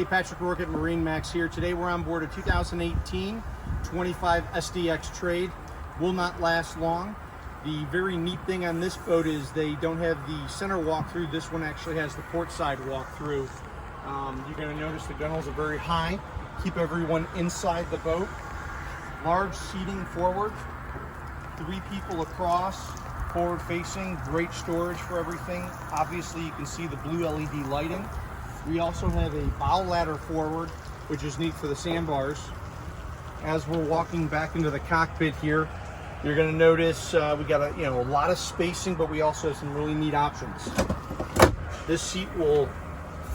Hey, Patrick Rourke at MarineMax here. Today we're on board a 2018 25 SDX trade. Will not last long. The very neat thing on this boat is they don't have the center walk-through. This one actually has the port side walk-through. You're going to notice the gunnels are very high. Keep everyone inside the boat. Large seating forward. 3 people across, forward facing. Great storage for everything. Obviously you can see the blue LED lighting. We also have a bow ladder forward, which is neat for the sandbars. As we're walking back into the cockpit here, you're going to notice we got a lot of spacing, but we also have some really neat options. This seat will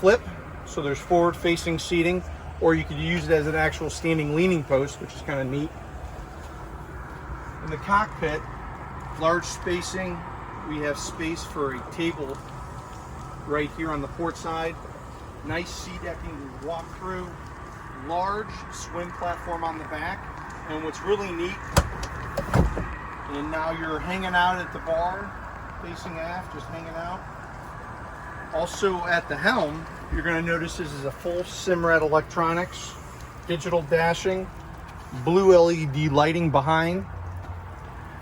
flip, so there's forward-facing seating, or you could use it as an actual standing leaning post, which is kind of neat. In the cockpit, large spacing. We have space for a table right here on the port side. Nice sea decking to walk through. Large swim platform on the back. And what's really neat, and now you're hanging out at the bar, facing aft, just hanging out. Also at the helm, you're going to notice this is a full Simrad electronics, digital dashing, blue LED lighting behind,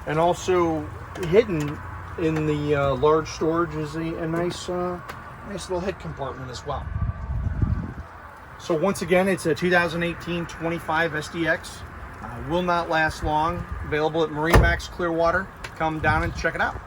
and also hidden in the large storage is a nice little head compartment as well. So once again, it's a 2018 25 SDX. Will not last long. Available at MarineMax Clearwater. Come down and check it out.